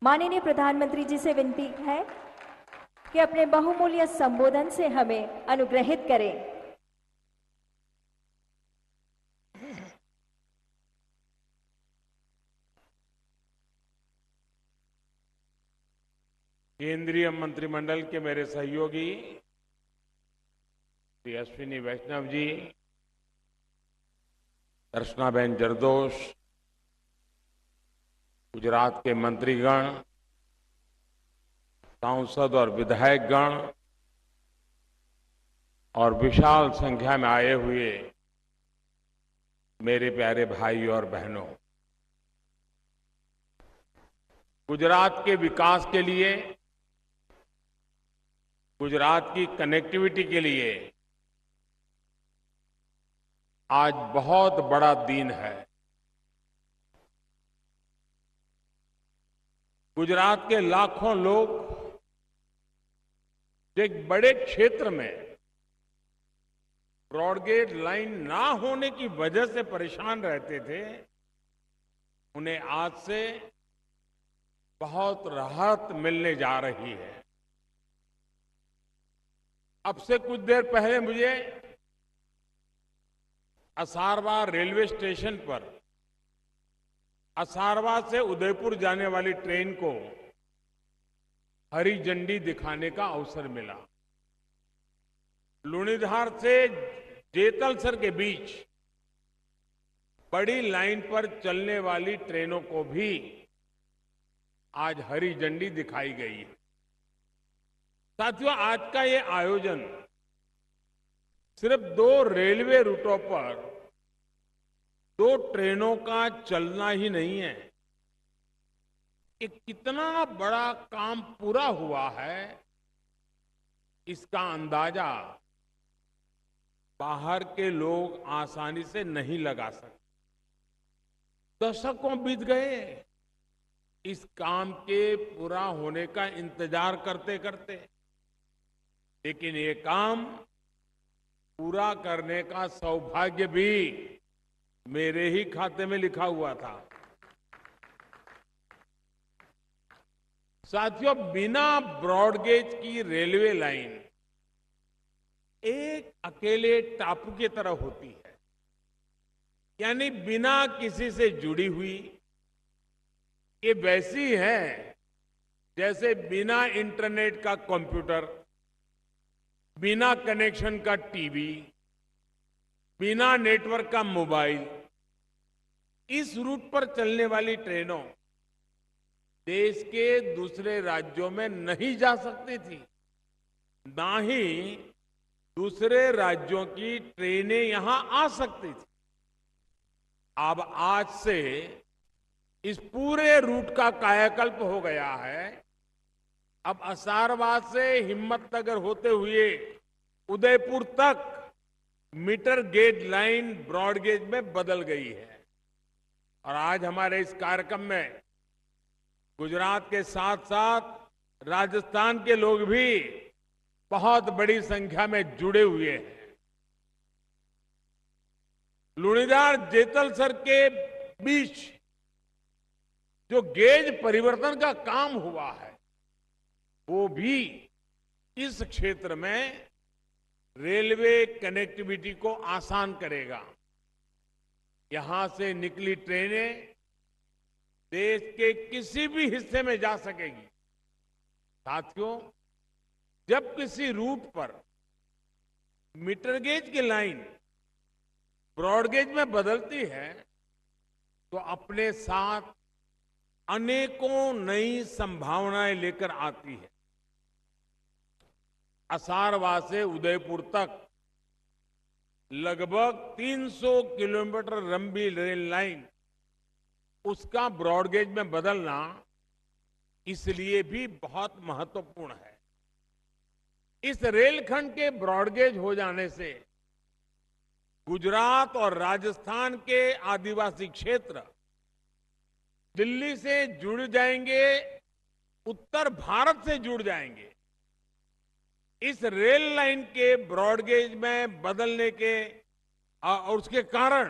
माननीय प्रधानमंत्री जी से विनती है कि अपने बहुमूल्य संबोधन से हमें अनुग्रहित करें। केंद्रीय मंत्रिमंडल के मेरे सहयोगी श्री अश्विनी वैष्णव जी, दर्शनाबेन जरदोश, गुजरात के मंत्रीगण, सांसद और विधायकगण और विशाल संख्या में आए हुए मेरे प्यारे भाई और बहनों, गुजरात के विकास के लिए, गुजरात की कनेक्टिविटी के लिए आज बहुत बड़ा दिन है। गुजरात के लाखों लोग एक बड़े क्षेत्र में ब्रॉडगेज लाइन ना होने की वजह से परेशान रहते थे, उन्हें आज से बहुत राहत मिलने जा रही है। अब से कुछ देर पहले मुझे असारवा रेलवे स्टेशन पर असारवा से उदयपुर जाने वाली ट्रेन को हरी झंडी दिखाने का अवसर मिला। लुणीधार से जेतलसर के बीच बड़ी लाइन पर चलने वाली ट्रेनों को भी आज हरी झंडी दिखाई गई है। साथियों, आज का ये आयोजन सिर्फ 2 रेलवे रूटों पर 2 ट्रेनों का चलना ही नहीं है। ये कितना बड़ा काम पूरा हुआ है, इसका अंदाजा बाहर के लोग आसानी से नहीं लगा सकते। दशकों बीत गए इस काम के पूरा होने का इंतजार करते करते, लेकिन ये काम पूरा करने का सौभाग्य भी मेरे ही खाते में लिखा हुआ था। साथियों, बिना ब्रॉडगेज की रेलवे लाइन एक अकेले टापू की तरह होती है, यानी बिना किसी से जुड़ी हुई। ये वैसी है जैसे बिना इंटरनेट का कंप्यूटर, बिना कनेक्शन का टीवी, बिना नेटवर्क का मोबाइल। इस रूट पर चलने वाली ट्रेनों देश के दूसरे राज्यों में नहीं जा सकती थी, ना ही दूसरे राज्यों की ट्रेनें यहां आ सकती थी। अब आज से इस पूरे रूट का कायाकल्प हो गया है। अब असारवा से हिम्मतनगर होते हुए उदयपुर तक मीटर गेज लाइन ब्रॉडगेज में बदल गई है। और आज हमारे इस कार्यक्रम में गुजरात के साथ साथ राजस्थान के लोग भी बहुत बड़ी संख्या में जुड़े हुए हैं। लुणीधार जेतलसर के बीच जो गेज परिवर्तन का काम हुआ है, वो भी इस क्षेत्र में रेलवे कनेक्टिविटी को आसान करेगा। यहां से निकली ट्रेनें देश के किसी भी हिस्से में जा सकेगी। साथियों, जब किसी रूट पर मीटर गेज की लाइन ब्रॉडगेज में बदलती है, तो अपने साथ अनेकों नई संभावनाएं लेकर आती है। असारवा से उदयपुर तक लगभग 300 किलोमीटर लंबी रेल लाइन, उसका ब्रॉडगेज में बदलना इसलिए भी बहुत महत्वपूर्ण है। इस रेलखंड के ब्रॉडगेज हो जाने से गुजरात और राजस्थान के आदिवासी क्षेत्र दिल्ली से जुड़ जाएंगे, उत्तर भारत से जुड़ जाएंगे। इस रेल लाइन के ब्रॉडगेज में बदलने के और उसके कारण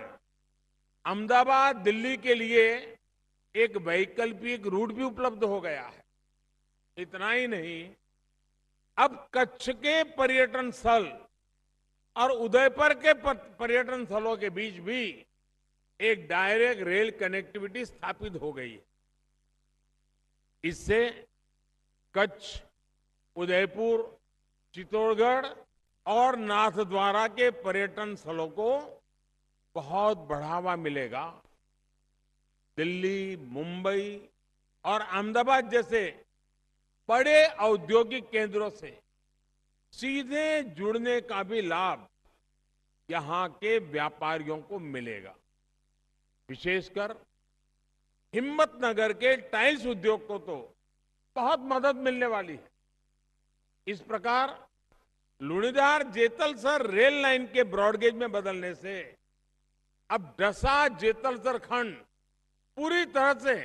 अहमदाबाद दिल्ली के लिए एक वैकल्पिक रूट भी उपलब्ध हो गया है। इतना ही नहीं, अब कच्छ के पर्यटन स्थल और उदयपुर के पर्यटन स्थलों के बीच भी एक डायरेक्ट रेल कनेक्टिविटी स्थापित हो गई है। इससे कच्छ, उदयपुर, चित्तौड़गढ़ और नाथद्वारा के पर्यटन स्थलों को बहुत बढ़ावा मिलेगा। दिल्ली, मुंबई और अहमदाबाद जैसे बड़े औद्योगिक केंद्रों से सीधे जुड़ने का भी लाभ यहां के व्यापारियों को मिलेगा। विशेषकर हिम्मतनगर के टाइल्स उद्योग को तो बहुत मदद मिलने वाली है। इस प्रकार लुणीधार जेतलसर रेल लाइन के ब्रॉडगेज में बदलने से अब डसा जेतलसर खंड पूरी तरह से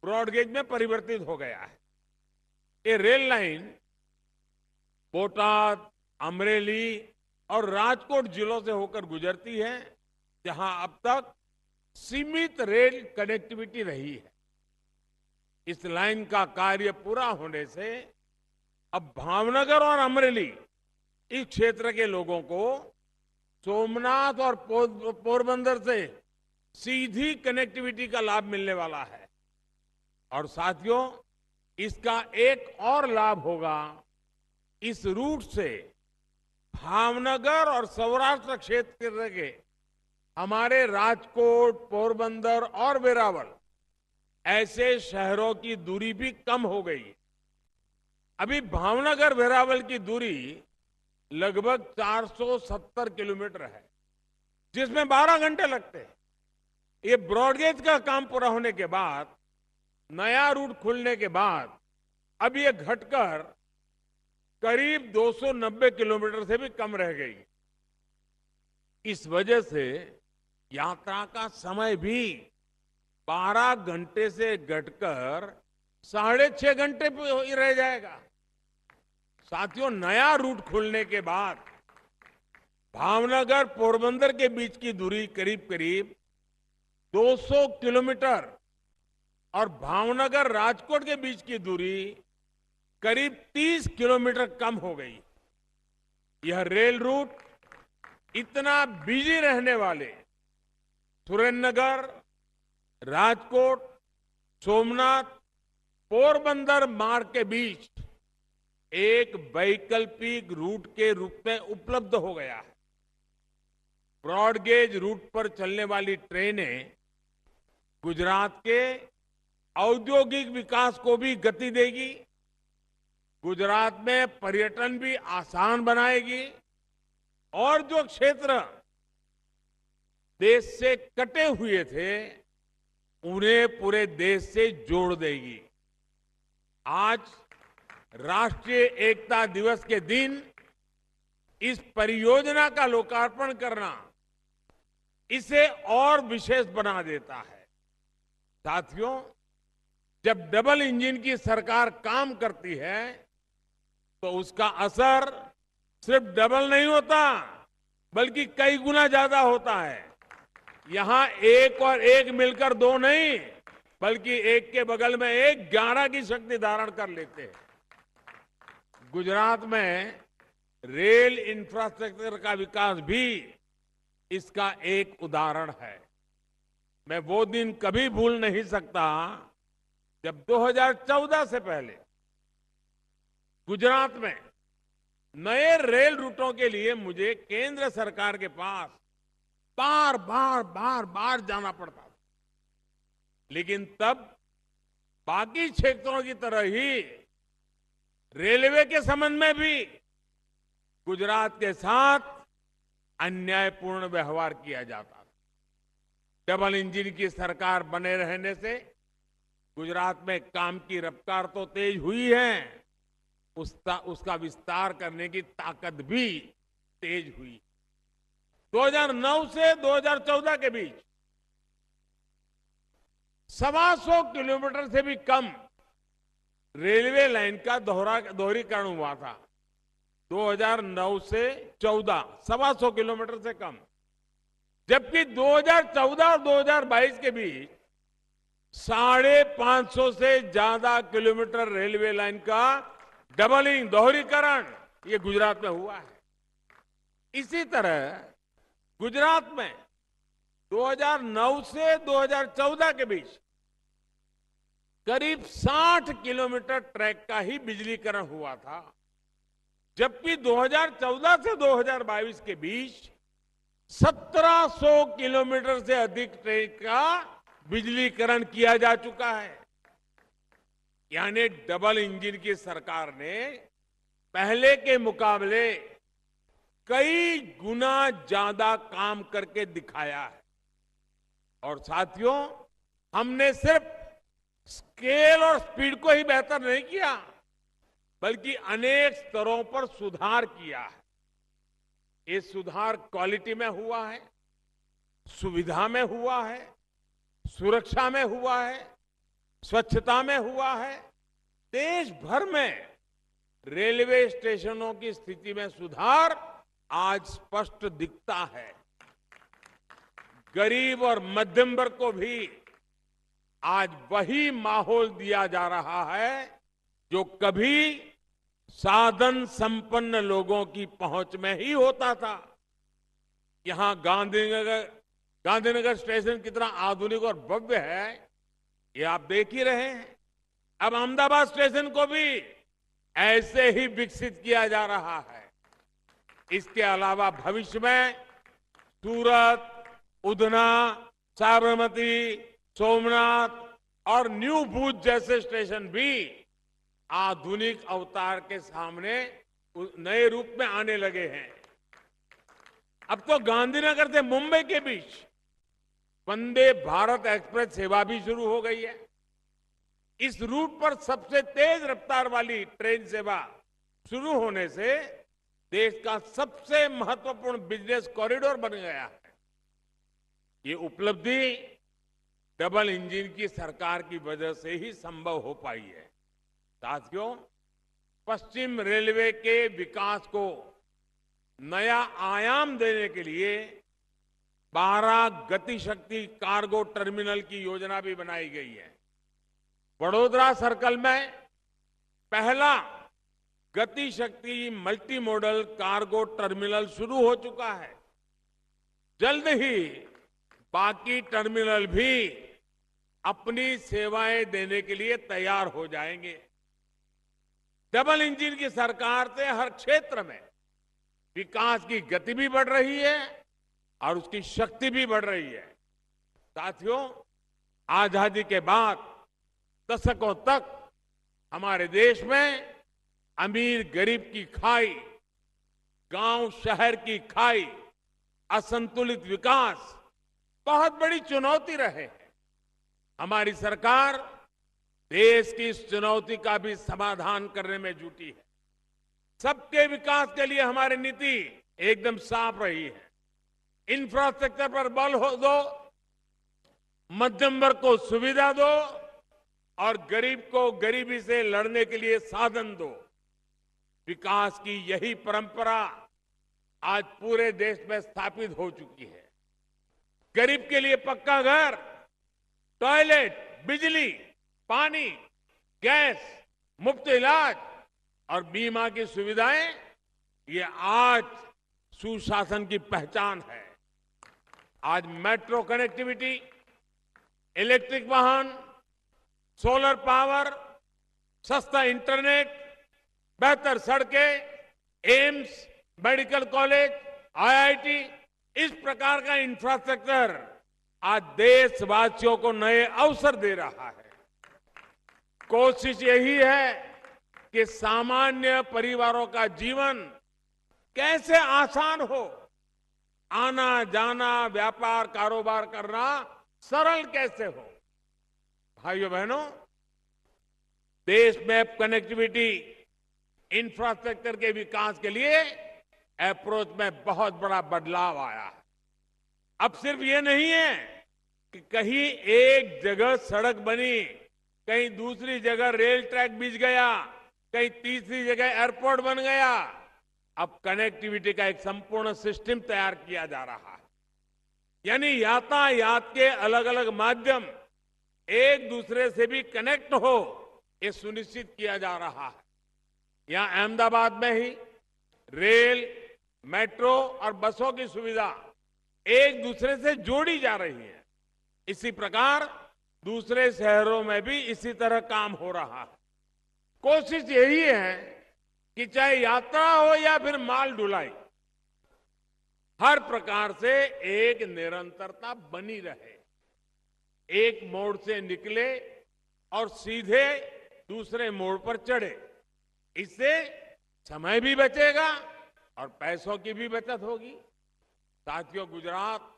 ब्रॉडगेज में परिवर्तित हो गया है। ये रेल लाइन बोटाद, अमरेली और राजकोट जिलों से होकर गुजरती है, जहां अब तक सीमित रेल कनेक्टिविटी रही है। इस लाइन का कार्य पूरा होने से अब भावनगर और अमरेली इस क्षेत्र के लोगों को सोमनाथ और पोरबंदर से सीधी कनेक्टिविटी का लाभ मिलने वाला है। और साथियों, इसका एक और लाभ होगा, इस रूट से भावनगर और सौराष्ट्र क्षेत्र के हमारे राजकोट, पोरबंदर और वेरावल ऐसे शहरों की दूरी भी कम हो गई। अभी भावनगर वेरावल की दूरी लगभग 470 किलोमीटर है, जिसमें 12 घंटे लगते हैं। ये ब्रॉडगेज का काम पूरा होने के बाद, नया रूट खुलने के बाद अब ये घटकर करीब 290 किलोमीटर से भी कम रह गई। इस वजह से यात्रा का समय भी 12 घंटे से घटकर 6.5 घंटे पे रह जाएगा। साथियों, नया रूट खुलने के बाद भावनगर पोरबंदर के बीच की दूरी करीब करीब 200 किलोमीटर और भावनगर राजकोट के बीच की दूरी करीब 30 किलोमीटर कम हो गई। यह रेल रूट इतना बिजी रहने वाले सुरेंद्रनगर, राजकोट, सोमनाथ, पोरबंदर मार्ग के बीच एक वैकल्पिक रूट के रूप में उपलब्ध हो गया है। ब्रॉडगेज रूट पर चलने वाली ट्रेनें गुजरात के औद्योगिक विकास को भी गति देगी, गुजरात में पर्यटन भी आसान बनाएगी और जो क्षेत्र देश से कटे हुए थे उन्हें पूरे देश से जोड़ देगी। आज राष्ट्रीय एकता दिवस के दिन इस परियोजना का लोकार्पण करना इसे और विशेष बना देता है। साथियों, जब डबल इंजन की सरकार काम करती है तो उसका असर सिर्फ डबल नहीं होता, बल्कि कई गुना ज्यादा होता है। यहां एक और एक मिलकर 2 नहीं, बल्कि एक के बगल में एक 11 की शक्ति धारण कर लेते हैं। गुजरात में रेल इंफ्रास्ट्रक्चर का विकास भी इसका एक उदाहरण है। मैं वो दिन कभी भूल नहीं सकता जब 2014 से पहले गुजरात में नए रेल रूटों के लिए मुझे केंद्र सरकार के पास बार बार जाना पड़ता था। लेकिन तब बाकी क्षेत्रों की तरह ही रेलवे के संबंध में भी गुजरात के साथ अन्यायपूर्ण व्यवहार किया जाता था। डबल इंजन की सरकार बने रहने से गुजरात में काम की रफ्तार तो तेज हुई है, उसका विस्तार करने की ताकत भी तेज हुई। 2009 से 2014 के बीच 125 किलोमीटर से भी कम रेलवे लाइन का दोहरीकरण हुआ था। 2009 से 14 125 किलोमीटर से कम, जबकि 2014 और 2022 के बीच 550 से ज्यादा किलोमीटर रेलवे लाइन का डबलिंग, दोहरीकरण, ये गुजरात में हुआ है। इसी तरह गुजरात में 2009 से 2014 के बीच करीब 60 किलोमीटर ट्रैक का ही बिजलीकरण हुआ था, जबकि 2014 से 2022 के बीच 1700 किलोमीटर से अधिक ट्रैक का बिजलीकरण किया जा चुका है। यानी डबल इंजन की सरकार ने पहले के मुकाबले कई गुना ज्यादा काम करके दिखाया है। और साथियों, हमने सिर्फ स्केल और स्पीड को ही बेहतर नहीं किया, बल्कि अनेक स्तरों पर सुधार किया है। ये सुधार क्वालिटी में हुआ है, सुविधा में हुआ है, सुरक्षा में हुआ है, स्वच्छता में हुआ है। देश भर में रेलवे स्टेशनों की स्थिति में सुधार आज स्पष्ट दिखता है। गरीब और मध्यम वर्ग को भी आज वही माहौल दिया जा रहा है जो कभी साधन संपन्न लोगों की पहुंच में ही होता था। यहां गांधीनगर स्टेशन कितना आधुनिक और भव्य है, ये आप देख ही रहे हैं। अब अहमदाबाद स्टेशन को भी ऐसे ही विकसित किया जा रहा है। इसके अलावा भविष्य में सूरत, उधना, साबरमती, सोमनाथ और न्यू भूज जैसे स्टेशन भी आधुनिक अवतार के सामने नए रूप में आने लगे हैं। अब तो गांधीनगर से मुंबई के बीच वंदे भारत एक्सप्रेस सेवा भी शुरू हो गई है। इस रूट पर सबसे तेज रफ्तार वाली ट्रेन सेवा शुरू होने से देश का सबसे महत्वपूर्ण बिजनेस कॉरिडोर बन गया है। ये उपलब्धि डबल इंजन की सरकार की वजह से ही संभव हो पाई है। साथियों, पश्चिम रेलवे के विकास को नया आयाम देने के लिए 12 गति शक्ति कार्गो टर्मिनल की योजना भी बनाई गई है। वडोदरा सर्कल में पहला गति शक्ति मल्टी मॉडल कार्गो टर्मिनल शुरू हो चुका है। जल्द ही बाकी टर्मिनल भी अपनी सेवाएं देने के लिए तैयार हो जाएंगे। डबल इंजन की सरकार से हर क्षेत्र में विकास की गति भी बढ़ रही है और उसकी शक्ति भी बढ़ रही है। साथियों, आजादी के बाद दशकों तक हमारे देश में अमीर गरीब की खाई, गांव शहर की खाई, असंतुलित विकास बहुत बड़ी चुनौती रहे हैं। हमारी सरकार देश की इस चुनौती का भी समाधान करने में जुटी है। सबके विकास के लिए हमारी नीति एकदम साफ रही है। इंफ्रास्ट्रक्चर पर बल दो, मध्यम वर्ग को सुविधा दो और गरीब को गरीबी से लड़ने के लिए साधन दो। विकास की यही परंपरा आज पूरे देश में स्थापित हो चुकी है। गरीब के लिए पक्का घर, टॉयलेट, बिजली, पानी, गैस, मुफ्त इलाज और बीमा की सुविधाएं, ये आज सुशासन की पहचान है। आज मेट्रो कनेक्टिविटी, इलेक्ट्रिक वाहन, सोलर पावर, सस्ता इंटरनेट, बेहतर सड़कें, एम्स, मेडिकल कॉलेज, आईआईटी, इस प्रकार का इंफ्रास्ट्रक्चर आज देशवासियों को नए अवसर दे रहा है। कोशिश यही है कि सामान्य परिवारों का जीवन कैसे आसान हो, आना जाना, व्यापार कारोबार करना सरल कैसे हो। भाइयों बहनों, देश में कनेक्टिविटी इंफ्रास्ट्रक्चर के विकास के लिए अप्रोच में बहुत बड़ा बदलाव आया है। अब सिर्फ ये नहीं है कि कहीं एक जगह सड़क बनी, कहीं दूसरी जगह रेल ट्रैक बिछ गया, कहीं तीसरी जगह एयरपोर्ट बन गया। अब कनेक्टिविटी का एक संपूर्ण सिस्टम तैयार किया जा रहा है। यानी यातायात के अलग अलग माध्यम एक दूसरे से भी कनेक्ट हो, ये सुनिश्चित किया जा रहा है। यहां अहमदाबाद में ही रेल, मेट्रो और बसों की सुविधा एक दूसरे से जोड़ी जा रही है। इसी प्रकार दूसरे शहरों में भी इसी तरह काम हो रहा है। कोशिश यही है कि चाहे यात्रा हो या फिर माल ढुलाई, हर प्रकार से एक निरंतरता बनी रहे, एक मोड़ से निकले और सीधे दूसरे मोड़ पर चढ़े। इससे समय भी बचेगा और पैसों की भी बचत होगी। साथियों, गुजरात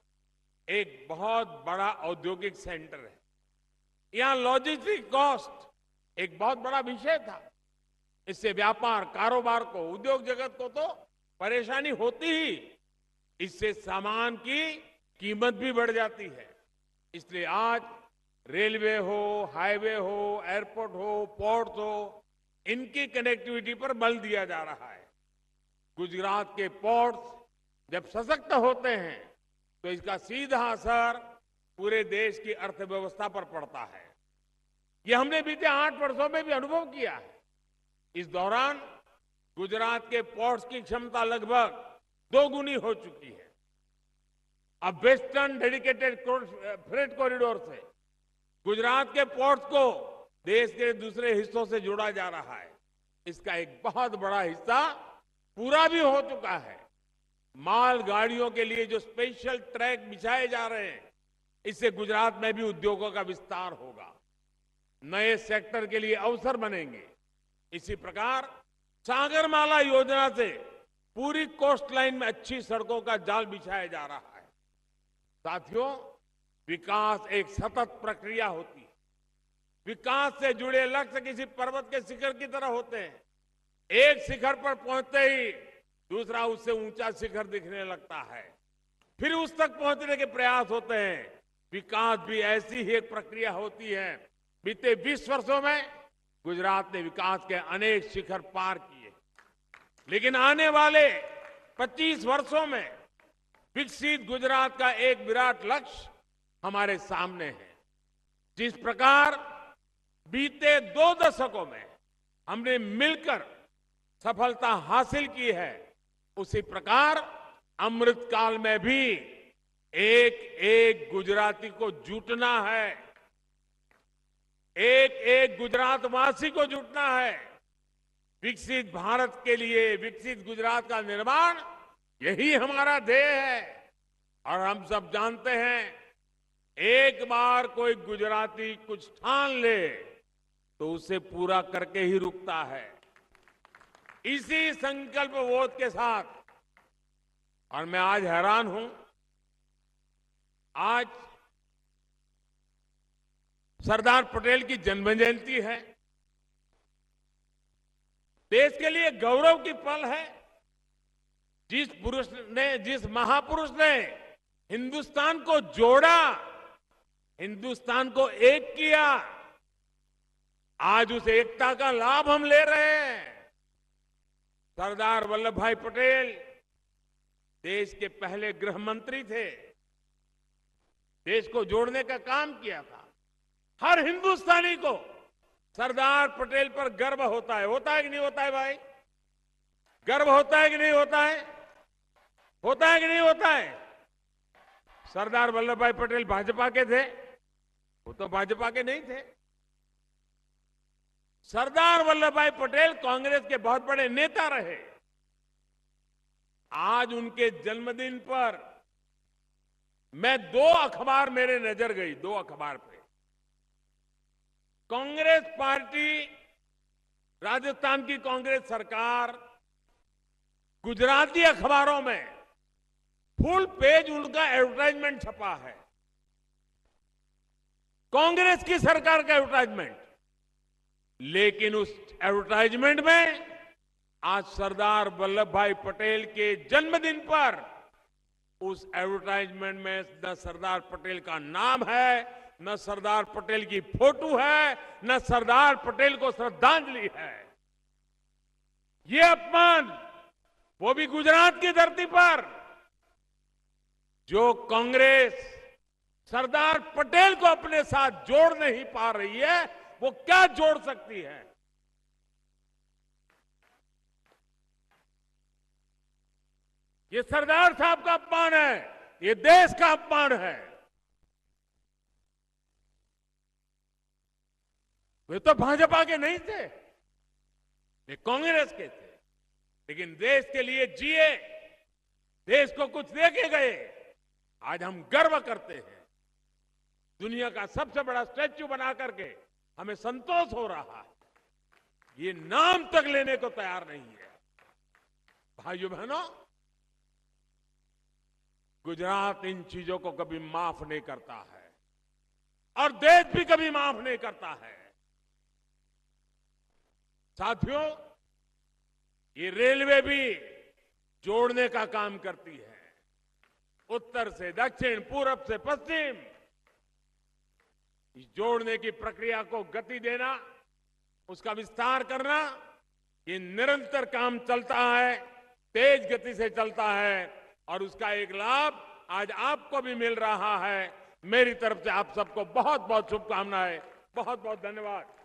एक बहुत बड़ा औद्योगिक सेंटर है। यहां लॉजिस्टिक कॉस्ट एक बहुत बड़ा विषय था। इससे व्यापार, कारोबार को, उद्योग जगत को तो परेशानी होती ही, इससे सामान की कीमत भी बढ़ जाती है। इसलिए आज रेलवे हो, हाईवे हो, एयरपोर्ट हो, पोर्ट हो, इनकी कनेक्टिविटी पर बल दिया जा रहा है। गुजरात के पोर्ट्स जब सशक्त होते हैं तो इसका सीधा असर पूरे देश की अर्थव्यवस्था पर पड़ता है। ये हमने बीते 8 वर्षों में भी अनुभव किया है। इस दौरान गुजरात के पोर्ट्स की क्षमता लगभग 2 गुनी हो चुकी है। अब वेस्टर्न डेडिकेटेड फ्रेट कॉरिडोर से गुजरात के पोर्ट्स को देश के दूसरे हिस्सों से जोड़ा जा रहा है। इसका एक बहुत बड़ा हिस्सा पूरा भी हो चुका है। माल गाड़ियों के लिए जो स्पेशल ट्रैक बिछाए जा रहे हैं, इससे गुजरात में भी उद्योगों का विस्तार होगा, नए सेक्टर के लिए अवसर बनेंगे। इसी प्रकार सागरमाला योजना से पूरी कोस्ट लाइन में अच्छी सड़कों का जाल बिछाया जा रहा है। साथियों, विकास एक सतत प्रक्रिया होती है। विकास से जुड़े लक्ष्य किसी पर्वत के शिखर की तरह होते हैं। एक शिखर पर पहुंचते ही दूसरा उससे ऊंचा शिखर दिखने लगता है, फिर उस तक पहुंचने के प्रयास होते हैं। विकास भी ऐसी ही एक प्रक्रिया होती है। बीते 20 वर्षों में गुजरात ने विकास के अनेक शिखर पार किए, लेकिन आने वाले 25 वर्षों में विकसित गुजरात का एक विराट लक्ष्य हमारे सामने है। जिस प्रकार बीते 2 दशकों में हमने मिलकर सफलता हासिल की है, उसी प्रकार अमृत काल में भी एक एक गुजराती को जुटना है, एक एक गुजरातवासी को जुटना है। विकसित भारत के लिए विकसित गुजरात का निर्माण, यही हमारा ध्येय है। और हम सब जानते हैं, एक बार कोई गुजराती कुछ ठान ले तो उसे पूरा करके ही रुकता है। इसी संकल्प बोध के साथ, और मैं आज हैरान हूं, आज सरदार पटेल की जन्म जयंती है। देश के लिए गौरव की पल है। जिस महापुरुष ने हिंदुस्तान को जोड़ा, हिंदुस्तान को एक किया, आज उस एकता का लाभ हम ले रहे हैं। सरदार वल्लभ भाई पटेल देश के पहले गृह मंत्री थे। देश को जोड़ने का काम किया था। हर हिंदुस्तानी को सरदार पटेल पर गर्व होता है कि नहीं होता है भाई? गर्व होता है कि नहीं होता है? होता है कि नहीं होता है? सरदार वल्लभ भाई पटेल भाजपा के थे? वो तो भाजपा के नहीं थे। सरदार वल्लभ भाई पटेल कांग्रेस के बहुत बड़े नेता रहे। आज उनके जन्मदिन पर मैं 2 अखबार मेरे नजर गई, 2 अखबार पे। कांग्रेस पार्टी, राजस्थान की कांग्रेस सरकार, गुजराती अखबारों में फुल पेज उनका एडवर्टाइजमेंट छपा है। कांग्रेस की सरकार का एडवर्टाइजमेंट। लेकिन उस एडवर्टाइजमेंट में आज सरदार वल्लभ भाई पटेल के जन्मदिन पर उस एडवर्टाइजमेंट में न सरदार पटेल का नाम है, न सरदार पटेल की फोटो है, न सरदार पटेल को श्रद्धांजलि है। ये अपमान, वो भी गुजरात की धरती पर। जो कांग्रेस सरदार पटेल को अपने साथ जोड़ नहीं पा रही है, वो क्या जोड़ सकती है? ये सरदार साहब का अपमान है, ये देश का अपमान है। वे तो भाजपा के नहीं थे, वे कांग्रेस के थे, लेकिन देश के लिए जिए, देश को कुछ दे के गए। आज हम गर्व करते हैं, दुनिया का सबसे बड़ा स्टैच्यू बना करके हमें संतोष हो रहा है। ये नाम तक लेने को तैयार नहीं है। भाइयों बहनों, गुजरात इन चीजों को कभी माफ नहीं करता है और देश भी कभी माफ नहीं करता है। साथियों, ये रेलवे भी जोड़ने का काम करती है, उत्तर से दक्षिण, पूरब से पश्चिम। इस जोड़ने की प्रक्रिया को गति देना, उसका विस्तार करना, ये निरंतर काम चलता है, तेज गति से चलता है और उसका एक लाभ आज आपको भी मिल रहा है। मेरी तरफ से आप सबको बहुत बहुत शुभकामनाएं, बहुत बहुत धन्यवाद।